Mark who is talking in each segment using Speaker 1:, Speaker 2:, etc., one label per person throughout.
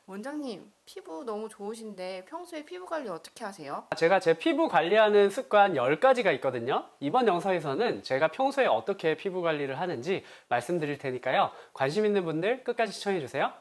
Speaker 1: 원장님, 피부 너무 좋으신데 평소에 피부 관리 어떻게 하세요?
Speaker 2: 제가 제 피부 관리하는 습관 10가지가 있거든요. 이번 영상에서는 제가 평소에 어떻게 피부 관리를 하는지 말씀드릴 테니까요. 관심 있는 분들 끝까지 시청해주세요.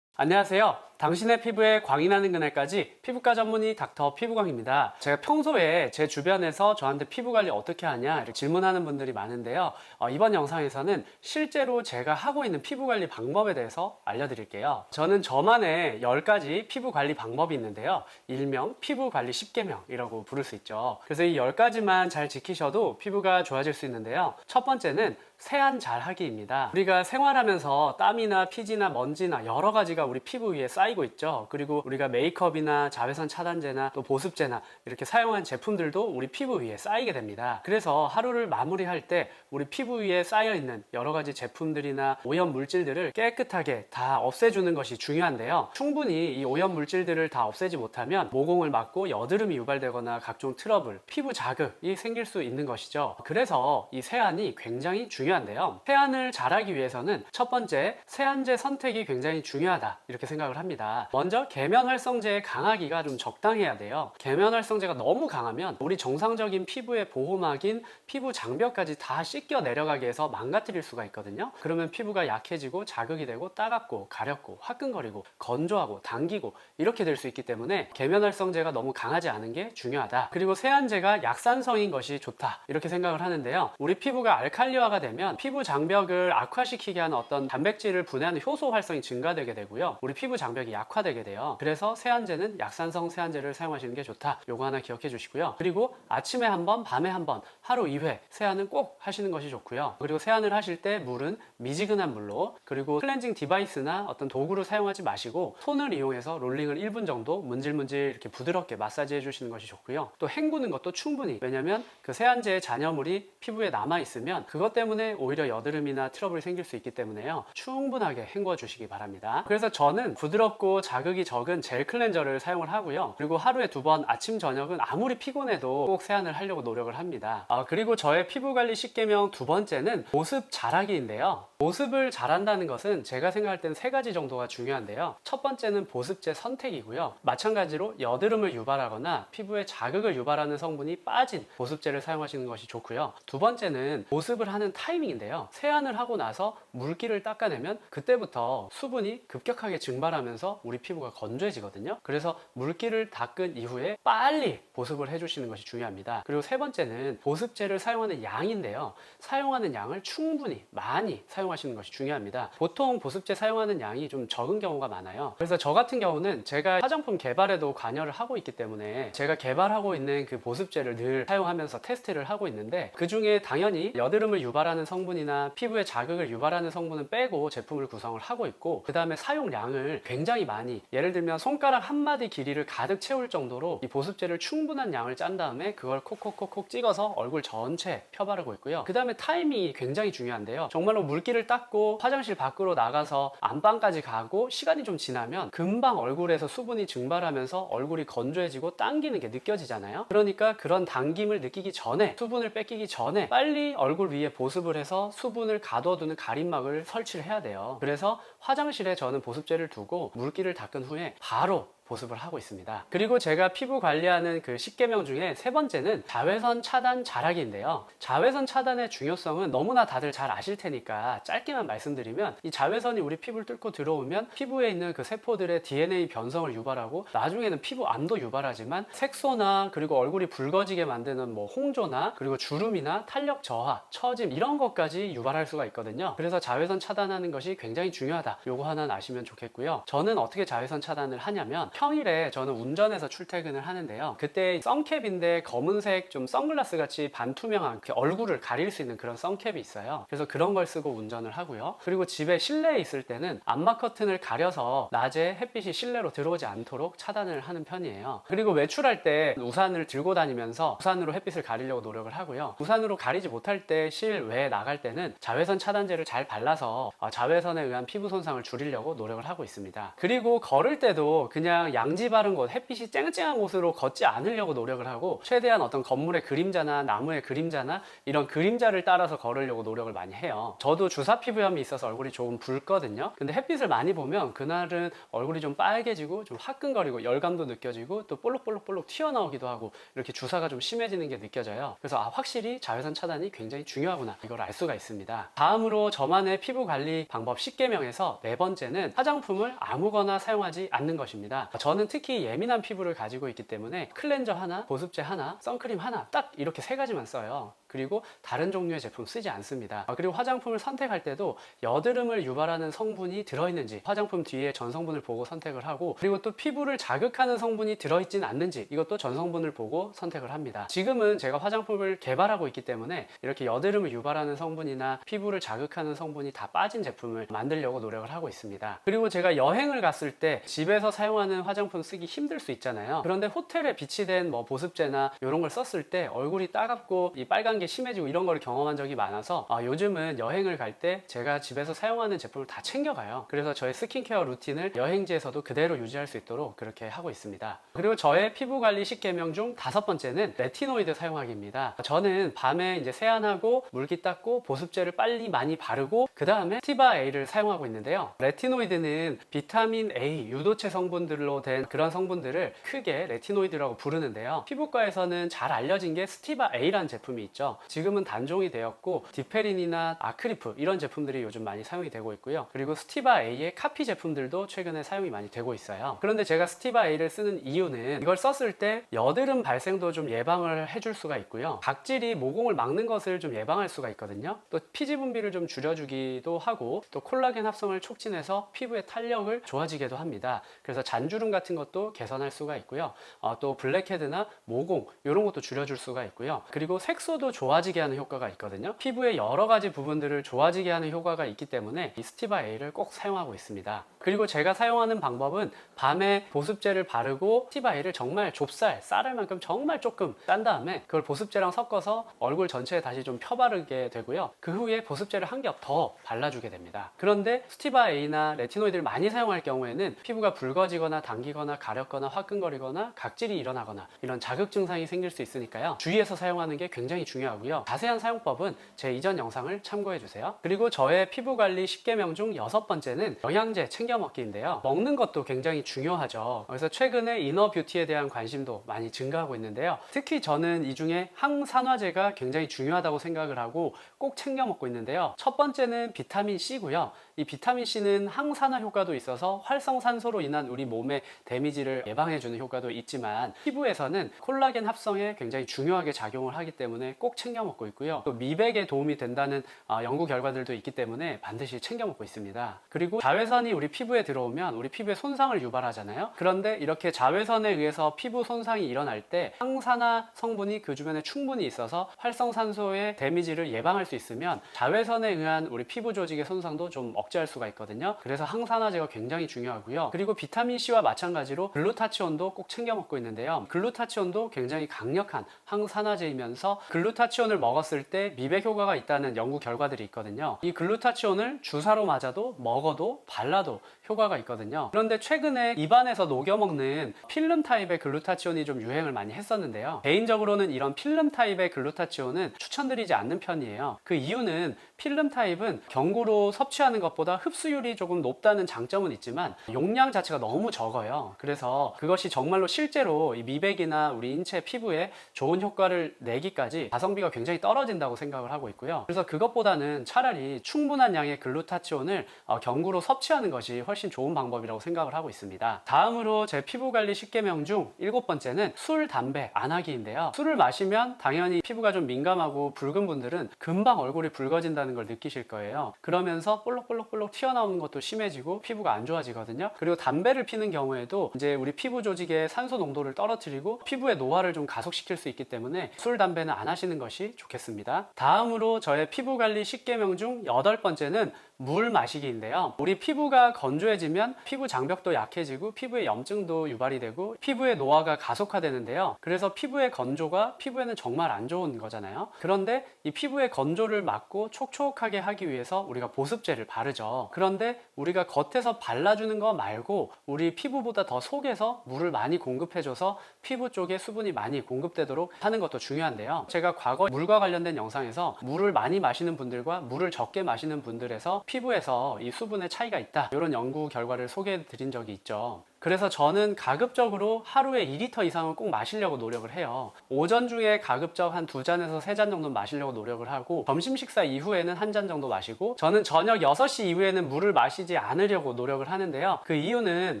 Speaker 2: 안녕하세요. 당신의 피부에 광이 나는 그날까지 피부과 전문의 닥터 피부광입니다. 제가 평소에 제 주변에서 저한테 피부 관리 어떻게 하냐 이렇게 질문하는 분들이 많은데요. 이번 영상에서는 실제로 제가 하고 있는 피부 관리 방법에 대해서 알려드릴게요. 저는 저만의 10가지 피부 관리 방법이 있는데요. 일명 피부 관리 10계명이라고 부를 수 있죠. 그래서 이 10가지만 잘 지키셔도 피부가 좋아질 수 있는데요. 첫 번째는 세안 잘 하기입니다. 우리가 생활하면서 땀이나 피지나 먼지나 여러 가지가 우리 피부 위에 쌓이고 있죠. 그리고 우리가 메이크업이나 자외선 차단제나 또 보습제나 이렇게 사용한 제품들도 우리 피부 위에 쌓이게 됩니다. 그래서 하루를 마무리할 때 우리 피부 위에 쌓여 있는 여러 가지 제품들이나 오염 물질들을 깨끗하게 다 없애주는 것이 중요한데요. 충분히 이 오염 물질들을 다 없애지 못하면 모공을 막고 여드름이 유발되거나 각종 트러블, 피부 자극이 생길 수 있는 것이죠. 그래서 이 세안이 굉장히 중요한데요. 세안을 잘하기 위해서는 첫 번째, 세안제 선택이 굉장히 중요하다 이렇게 생각을 합니다. 먼저 계면활성제의 강하기가 좀 적당해야 돼요. 계면활성제가 너무 강하면 우리 정상적인 피부의 보호막인 피부 장벽까지 다 씻겨 내려가게 해서 망가뜨릴 수가 있거든요. 그러면 피부가 약해지고 자극이 되고 따갑고 가렵고 화끈거리고 건조하고 당기고 이렇게 될 수 있기 때문에 계면활성제가 너무 강하지 않은 게 중요하다. 그리고 세안제가 약산성인 것이 좋다 이렇게 생각을 하는데요. 우리 피부가 알칼리화가 되면 피부 장벽을 악화시키게 하는 어떤 단백질을 분해하는 효소 활성이 증가되게 되고요. 우리 피부 장벽이 약화되게 돼요. 그래서 세안제는 약산성 세안제를 사용하시는 게 좋다. 요거 하나 기억해 주시고요. 그리고 아침에 한 번, 밤에 한 번, 하루 2회 세안은 꼭 하시는 것이 좋고요. 그리고 세안을 하실 때 물은 미지근한 물로, 그리고 클렌징 디바이스나 어떤 도구를 사용하지 마시고 손을 이용해서 롤링을 1분 정도 문질문질 이렇게 부드럽게 마사지 해주시는 것이 좋고요. 또 헹구는 것도 충분히, 왜냐면 그 세안제의 잔여물이 피부에 남아 있으면 그것 때문에 오히려 여드름이나 트러블이 생길 수 있기 때문에요. 충분하게 헹궈 주시기 바랍니다. 그래서 저는 부드럽고 자극이 적은 젤 클렌저를 사용을 하고요. 그리고 하루에 2번 아침 저녁은 아무리 피곤해도 꼭 세안을 하려고 노력을 합니다. 그리고 저의 피부 관리 10계명 두 번째는 보습 잘하기인데요. 보습을 잘한다는 것은 제가 생각할 땐 3가지 정도가 중요한데요. 첫 번째는 보습제 선택이고요. 마찬가지로 여드름을 유발하거나 피부에 자극을 유발하는 성분이 빠진 보습제를 사용하시는 것이 좋고요. 두 번째는 보습을 하는 타이밍인데요. 세안을 하고 나서 물기를 닦아내면 그때부터 수분이 급격하게 증발하면서 우리 피부가 건조해지거든요. 그래서 물기를 닦은 이후에 빨리 보습을 해주시는 것이 중요합니다. 그리고 세 번째는 보습제를 사용하는 양인데요. 사용하는 양을 충분히 많이 사용하시는 것이 중요합니다. 보통 보습제 사용하는 양이 좀 적은 경우가 많아요. 그래서 저 같은 경우는 제가 화장품 개발에도 관여를 하고 있기 때문에 제가 개발하고 있는 그 보습제를 늘 사용하면서 테스트를 하고 있는데, 그 중에 당연히 여드름을 유발하는 성분이나 피부에 자극을 유발하는 성분은 빼고 제품을 구성을 하고 있고, 그 다음에 사용량을 굉장히 많이, 예를 들면 손가락 한 마디 길이를 가득 채울 정도로 이 보습제를 충분한 양을 짠 다음에 그걸 콕콕콕콕 찍어서 얼굴 전체에 펴바르고 있고요. 그 다음에 타이밍이 굉장히 중요한데요. 정말로 물기를 닦고 화장실 밖으로 나가서 안방까지 가고 시간이 좀 지나면 금방 얼굴에서 수분이 증발하면서 얼굴이 건조해지고 당기는 게 느껴지잖아요. 그러니까 그런 당김을 느끼기 전에, 수분을 뺏기기 전에 빨리 얼굴 위에 보습을 해서 수분을 가둬두는 가림막을 설치를 해야 돼요. 그래서 화장실에 저는 보습제를 두고 물기를 닦은 후에 바로 보습을 하고 있습니다. 그리고 제가 피부 관리하는 그 10계명 중에 세 번째는 자외선 차단 잘하기인데요. 자외선 차단의 중요성은 너무나 다들 잘 아실 테니까 짧게만 말씀드리면, 이 자외선이 우리 피부를 뚫고 들어오면 피부에 있는 그 세포들의 DNA 변성을 유발하고 나중에는 피부암도 유발하지만 색소나 그리고 얼굴이 붉어지게 만드는 뭐 홍조나 그리고 주름이나 탄력 저하, 처짐 이런 것까지 유발할 수가 있거든요. 그래서 자외선 차단하는 것이 굉장히 중요하다. 요거 하나 아시면 좋겠고요. 저는 어떻게 자외선 차단을 하냐면, 평일에 저는 운전해서 출퇴근을 하는데요. 그때 선캡인데 검은색 좀 선글라스 같이 반투명한 얼굴을 가릴 수 있는 그런 선캡이 있어요. 그래서 그런 걸 쓰고 운전을 하고요. 그리고 집에 실내에 있을 때는 암막 커튼을 가려서 낮에 햇빛이 실내로 들어오지 않도록 차단을 하는 편이에요. 그리고 외출할 때 우산을 들고 다니면서 우산으로 햇빛을 가리려고 노력을 하고요. 우산으로 가리지 못할 때 실외에 나갈 때는 자외선 차단제를 잘 발라서 자외선에 의한 피부 손상을 줄이려고 노력을 하고 있습니다. 그리고 걸을 때도 그냥 그냥 양지 바른 곳, 햇빛이 쨍쨍한 곳으로 걷지 않으려고 노력을 하고 최대한 어떤 건물의 그림자나 나무의 그림자나 이런 그림자를 따라서 걸으려고 노력을 많이 해요. 저도 주사 피부염이 있어서 얼굴이 조금 붉거든요. 근데 햇빛을 많이 보면 그날은 얼굴이 좀 빨개지고 좀 화끈거리고 열감도 느껴지고 또 볼록볼록 튀어나오기도 하고 이렇게 주사가 좀 심해지는 게 느껴져요. 그래서 확실히 자외선 차단이 굉장히 중요하구나, 이걸 알 수가 있습니다. 다음으로 저만의 피부 관리 방법 10개명에서 네 번째는 화장품을 아무거나 사용하지 않는 것입니다. 저는 특히 예민한 피부를 가지고 있기 때문에 클렌저 하나, 보습제 하나, 선크림 하나, 딱 이렇게 세 가지만 써요. 그리고 다른 종류의 제품 쓰지 않습니다. 그리고 화장품을 선택할 때도 여드름을 유발하는 성분이 들어있는지 화장품 뒤에 전성분을 보고 선택을 하고, 그리고 또 피부를 자극하는 성분이 들어있진 않는지 이것도 전성분을 보고 선택을 합니다. 지금은 제가 화장품을 개발하고 있기 때문에 이렇게 여드름을 유발하는 성분이나 피부를 자극하는 성분이 다 빠진 제품을 만들려고 노력을 하고 있습니다. 그리고 제가 여행을 갔을 때 집에서 사용하는 화장품 쓰기 힘들 수 있잖아요. 그런데 호텔에 비치된 뭐 보습제나 이런 걸 썼을 때 얼굴이 따갑고 이 빨간 게 심해지고 이런 걸 경험한 적이 많아서 요즘은 여행을 갈 때 제가 집에서 사용하는 제품을 다 챙겨가요. 그래서 저의 스킨케어 루틴을 여행지에서도 그대로 유지할 수 있도록 그렇게 하고 있습니다. 그리고 저의 피부 관리 10개명 중 다섯 번째는 레티노이드 사용하기입니다. 저는 밤에 이제 세안하고 물기 닦고 보습제를 빨리 많이 바르고 그 다음에 스티바 A를 사용하고 있는데요. 레티노이드는 비타민 A, 유도체 성분들로 된 그런 성분들을 크게 레티노이드라고 부르는데요. 피부과에서는 잘 알려진 게 스티바 A라는 제품이 있죠. 지금은 단종이 되었고 디페린이나 아크리프 이런 제품들이 요즘 많이 사용이 되고 있고요. 그리고 스티바 A의 카피 제품들도 최근에 사용이 많이 되고 있어요. 그런데 제가 스티바 A를 쓰는 이유는 이걸 썼을 때 여드름 발생도 좀 예방을 해줄 수가 있고요. 각질이 모공을 막는 것을 좀 예방할 수가 있거든요. 또 피지 분비를 좀 줄여주기도 하고 또 콜라겐 합성을 촉진해서 피부의 탄력을 좋아지게도 합니다. 그래서 잔주름 같은 것도 개선할 수가 있고요. 또 블랙헤드나 모공 이런 것도 줄여줄 수가 있고요. 그리고 색소도 좋아지게 하는 효과가 있거든요. 피부의 여러 가지 부분들을 좋아지게 하는 효과가 있기 때문에 이 스티바 A를 꼭 사용하고 있습니다. 그리고 제가 사용하는 방법은 밤에 보습제를 바르고 스티바 A를 정말 좁쌀, 쌀알 만큼 정말 조금 딴 다음에 그걸 보습제랑 섞어서 얼굴 전체에 다시 좀 펴바르게 되고요. 그 후에 보습제를 한 겹 더 발라주게 됩니다. 그런데 스티바 A나 레티노이드를 많이 사용할 경우에는 피부가 붉어지거나 당기거나 가렵거나 화끈거리거나 각질이 일어나거나 이런 자극 증상이 생길 수 있으니까요. 주의해서 사용하는 게 굉장히 중요하고요. 자세한 사용법은 제 이전 영상을 참고해 주세요. 그리고 저의 피부 관리 10개명 중 여섯 번째는 영양제 챙겨 먹기인데요. 먹는 것도 굉장히 중요하죠. 그래서 최근에 이너 뷰티에 대한 관심도 많이 증가하고 있는데요. 특히 저는 이 중에 항산화제가 굉장히 중요하다고 생각을 하고 꼭 챙겨 먹고 있는데요. 첫 번째는 비타민 C고요. 이 비타민 C는 항산화 효과도 있어서 활성산소로 인한 우리 몸의 데미지를 예방해주는 효과도 있지만 피부에서는 콜라겐 합성에 굉장히 중요하게 작용을 하기 때문에 꼭 챙겨 먹고 있고요. 또 미백에 도움이 된다는 연구 결과들도 있기 때문에 반드시 챙겨 먹고 있습니다. 그리고 자외선이 우리 피부에 들어오면 우리 피부에 손상을 유발하잖아요. 그런데 이렇게 자외선에 의해서 피부 손상이 일어날 때 항산화 성분이 그 주변에 충분히 있어서 활성산소의 데미지를 예방할 수 있으면 자외선에 의한 우리 피부 조직의 손상도 좀 억제할 수가 있거든요. 그래서 항산화제가 굉장히 중요하고요. 그리고 비타민 C와 마찬가지로 글루타치온도 꼭 챙겨 먹고 있는데요. 글루타치온도 굉장히 강력한 항산화제이면서 글루타치온을 먹었을 때 미백 효과가 있다는 연구 결과들이 있거든요. 이 글루타치온을 주사로 맞아도 먹어도 발라도 효과가 있거든요. 그런데 최근에 입안에서 녹여 먹는 필름 타입의 글루타치온이 좀 유행을 많이 했었는데요. 개인적으로는 이런 필름 타입의 글루타치온은 추천드리지 않는 편이에요. 그 이유는 필름 타입은 경구로 섭취하는 것보다 흡수율이 조금 높다는 장점은 있지만 용량 자체가 너무 적어요. 그래서 그것이 정말로 실제로 이 미백이나 우리 인체 피부에 좋은 효과를 내기까지 가성비가 굉장히 떨어진다고 생각을 하고 있고요. 그래서 그것보다는 차라리 충분한 양의 글루타치온을 경구로 섭취하는 것이 훨씬 좋은 방법이라고 생각을 하고 있습니다. 다음으로 제 피부 관리 10개명 중 일곱 번째는 술, 담배 안 하기인데요. 술을 마시면 당연히 피부가 좀 민감하고 붉은 분들은 금방 얼굴이 붉어진다는 걸 느끼실 거예요. 그러면서 볼록볼록 튀어나오는 것도 심해지고 피부가 안 좋아지거든요. 그리고 담배를 피는 경우에도 이제 우리 피부 조직의 산소 농도를 떨어뜨리고 피부의 노화를 좀 가속시킬 수 있기 때문에 술, 담배는 안 하시는 것이 좋겠습니다. 다음으로 저의 피부 관리 10개명 중 여덟 번째는 물 마시기인데요. 우리 피부가 건조해지면 피부 장벽도 약해지고 피부에 염증도 유발이 되고 피부의 노화가 가속화되는데요. 그래서 피부의 건조가 피부에는 정말 안 좋은 거잖아요. 그런데 이 피부의 건조를 막고 촉촉하게 하기 위해서 우리가 보습제를 바르죠. 그런데 우리가 겉에서 발라주는 거 말고 우리 피부보다 더 속에서 물을 많이 공급해줘서 피부 쪽에 수분이 많이 공급되도록 하는 것도 중요한데요. 제가 과거 물과 관련된 영상에서 물을 많이 마시는 분들과 물을 적게 마시는 분들에서 피부에서 이 수분의 차이가 있다, 이런 연구 결과를 소개해 드린 적이 있죠. 그래서 저는 가급적으로 하루에 2리터 이상은 꼭 마시려고 노력을 해요. 오전 중에 가급적 한 2잔에서 3잔 정도 마시려고 노력을 하고, 점심 식사 이후에는 1잔 정도 마시고, 저는 저녁 6시 이후에는 물을 마시지 않으려고 노력을 하는데요. 그 이유는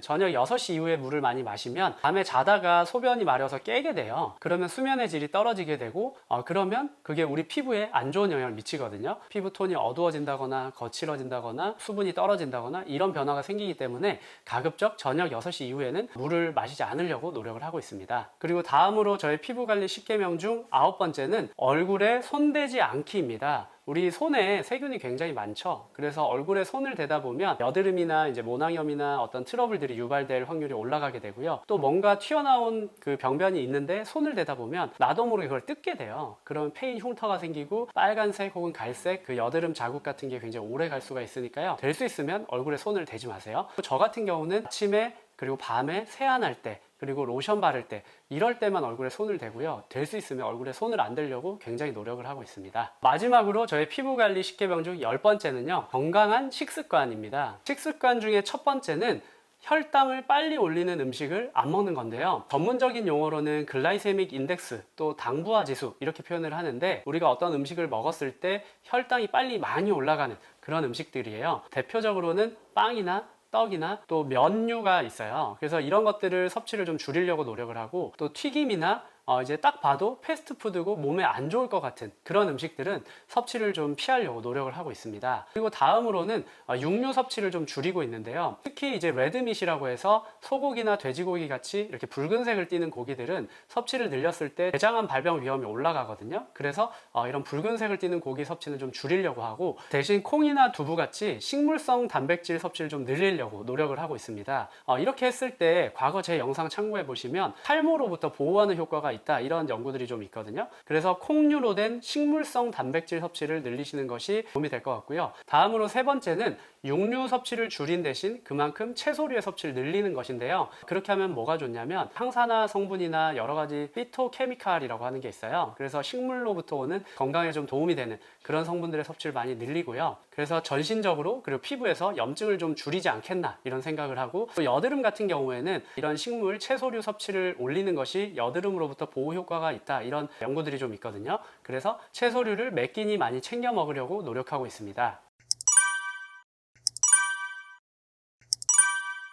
Speaker 2: 저녁 6시 이후에 물을 많이 마시면 밤에 자다가 소변이 마려서 깨게 돼요. 그러면 수면의 질이 떨어지게 되고, 그러면 그게 우리 피부에 안 좋은 영향을 미치거든요. 피부 톤이 어두워진다거나 거칠어진다거나 수분이 떨어진다거나 이런 변화가 생기기 때문에 가급적 저녁 6시 이후에는 물을 마시지 않으려고 노력을 하고 있습니다. 그리고 다음으로 저의 피부관리 10계명 중 9번째는 얼굴에 손대지 않기입니다. 우리 손에 세균이 굉장히 많죠. 그래서 얼굴에 손을 대다 보면 여드름이나 이제 모낭염이나 어떤 트러블들이 유발될 확률이 올라가게 되고요. 또 뭔가 튀어나온 그 병변이 있는데 손을 대다 보면 나도 모르게 그걸 뜯게 돼요. 그러면 페인 흉터가 생기고 빨간색 혹은 갈색 그 여드름 자국 같은 게 굉장히 오래 갈 수가 있으니까요. 될 수 있으면 얼굴에 손을 대지 마세요. 저 같은 경우는 아침에 그리고 밤에 세안할 때, 그리고 로션 바를 때, 이럴 때만 얼굴에 손을 대고요. 될 수 있으면 얼굴에 손을 안 대려고 굉장히 노력을 하고 있습니다. 마지막으로 저의 피부관리 10계명 중 10번째는요, 건강한 식습관입니다. 식습관 중에 첫 번째는 혈당을 빨리 올리는 음식을 안 먹는 건데요. 전문적인 용어로는 글라이세믹 인덱스, 또 당부화 지수 이렇게 표현을 하는데, 우리가 어떤 음식을 먹었을 때 혈당이 빨리 많이 올라가는 그런 음식들이에요. 대표적으로는 빵이나 떡이나 또 면류가 있어요. 그래서 이런 것들을 섭취를 좀 줄이려고 노력을 하고, 또 튀김이나 이제 딱 봐도 패스트푸드고 몸에 안 좋을 것 같은 그런 음식들은 섭취를 좀 피하려고 노력을 하고 있습니다. 그리고 다음으로는 육류 섭취를 좀 줄이고 있는데요. 특히 이제 레드밋이라고 해서 소고기나 돼지고기 같이 이렇게 붉은색을 띠는 고기들은 섭취를 늘렸을 때 대장암 발병 위험이 올라가거든요. 그래서 이런 붉은색을 띠는 고기 섭취는 좀 줄이려고 하고, 대신 콩이나 두부 같이 식물성 단백질 섭취를 좀 늘리려고 노력을 하고 있습니다. 이렇게 했을 때 과거 제 영상 참고해 보시면 탈모로부터 보호하는 효과가 있다, 이런 연구들이 좀 있거든요. 그래서 콩류로 된 식물성 단백질 섭취를 늘리시는 것이 도움이 될 것 같고요. 다음으로 세 번째는 육류 섭취를 줄인 대신 그만큼 채소류의 섭취를 늘리는 것인데요. 그렇게 하면 뭐가 좋냐면 항산화 성분이나 여러 가지 피토케미칼이라고 하는 게 있어요. 그래서 식물로부터 오는 건강에 좀 도움이 되는 그런 성분들의 섭취를 많이 늘리고요. 그래서 전신적으로 그리고 피부에서 염증을 좀 줄이지 않겠나, 이런 생각을 하고, 또 여드름 같은 경우에는 이런 식물 채소류 섭취를 올리는 것이 여드름으로부터 보호 효과가 있다, 이런 연구들이 좀 있거든요. 그래서 채소류를 매 끼니 많이 챙겨 먹으려고 노력하고 있습니다.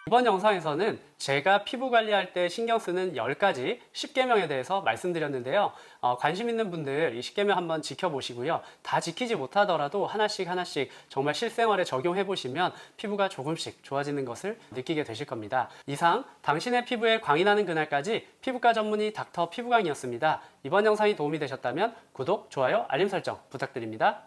Speaker 2: 이번 영상에서는 제가 피부 관리할 때 신경 쓰는 10가지 10계명에 대해서 말씀드렸는데요. 관심 있는 분들 이 10계명 한번 지켜보시고요. 다 지키지 못하더라도 하나씩 정말 실생활에 적용해 보시면 피부가 조금씩 좋아지는 것을 느끼게 되실 겁니다. 이상 당신의 피부에 광이 나는 그날까지 피부과 전문의 닥터 피부광이었습니다. 이번 영상이 도움이 되셨다면 구독, 좋아요, 알림 설정 부탁드립니다.